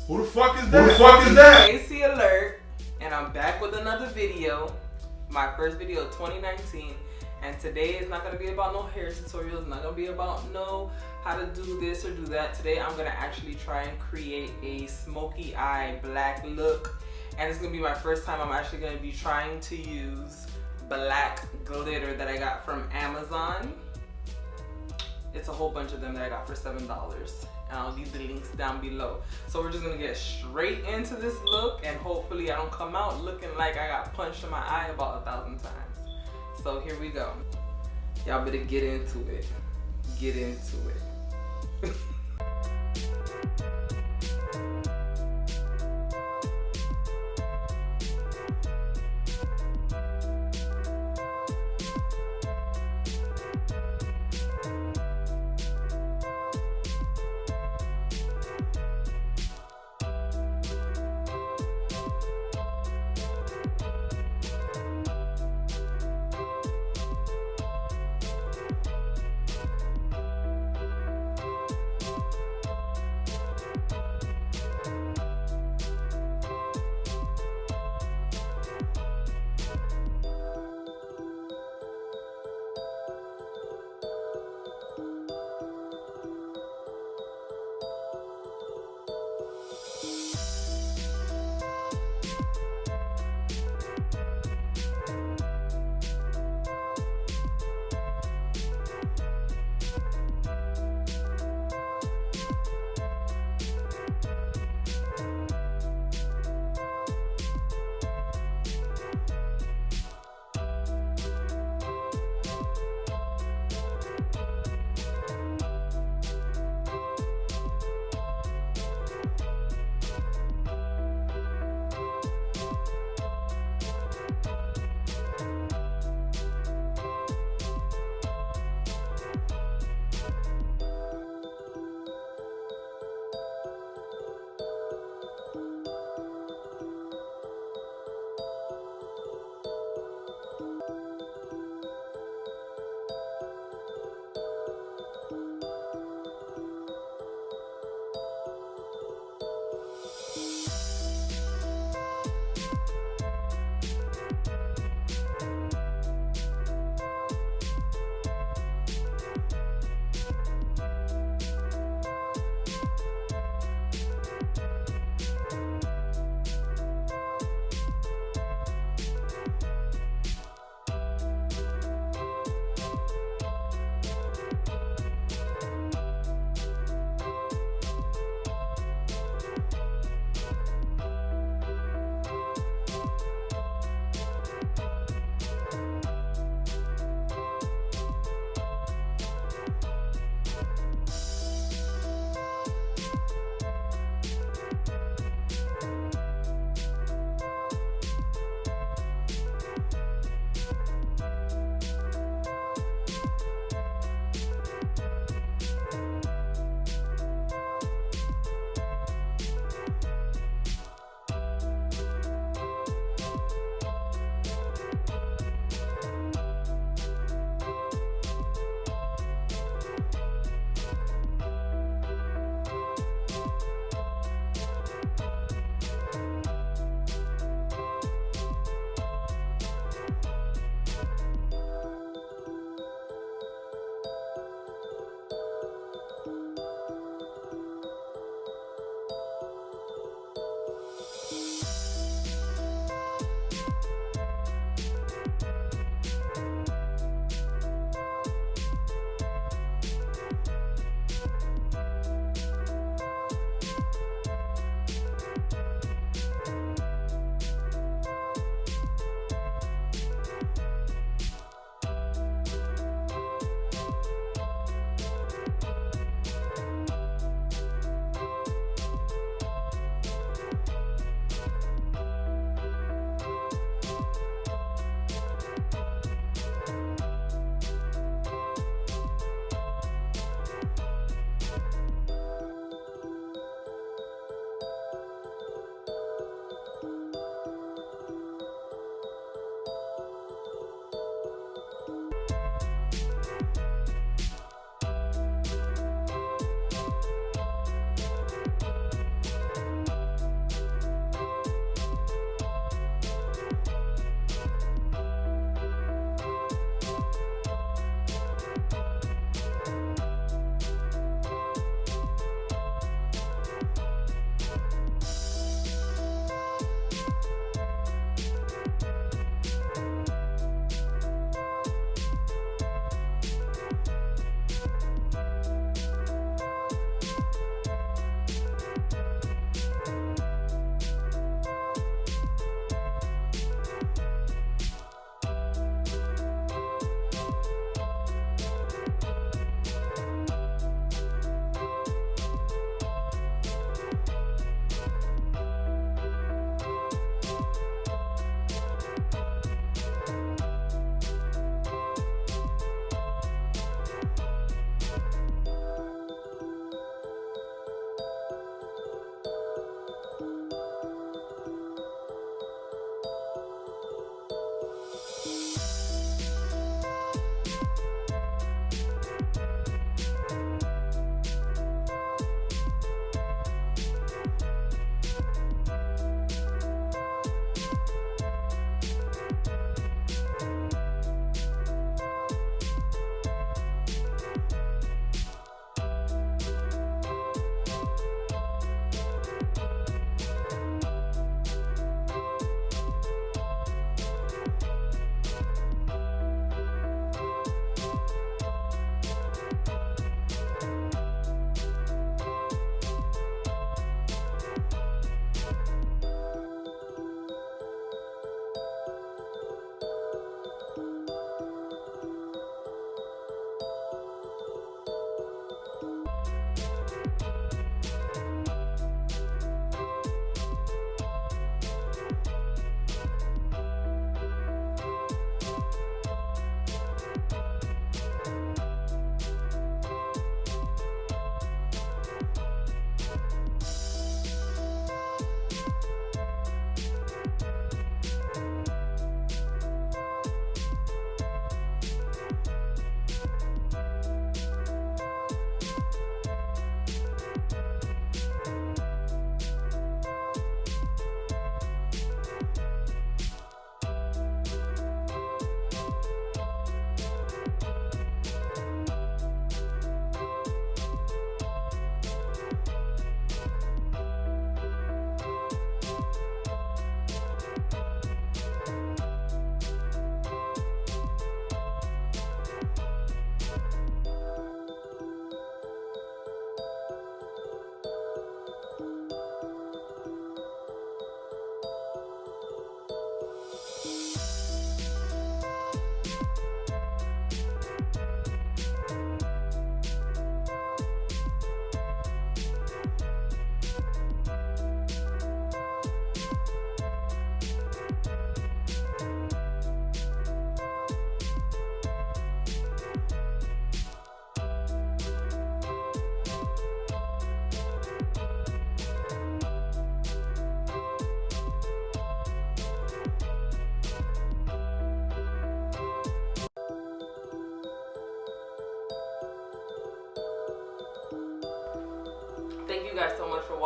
Who the fuck is that? Who the fuck is that? AC alert, and I'm back with another video. My first video of 2019. And today is not gonna be about no hair tutorials, it's not gonna be about no how to do this or do that. Today I'm gonna actually try and create a smoky eye black look. And it's gonna be my first time I'm actually gonna be trying to use black glitter that I got from Amazon. It's a whole bunch of them that I got for $7. And I'll leave the links down below. So we're just gonna get straight into this look, and hopefully I don't come out looking like I got punched in my eye about 1,000 times. So here we go. Y'all better get into it. Get into it.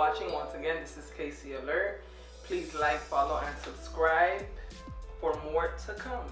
watching. Once again, this is Casey Alert. Please like, follow, and subscribe for more to come.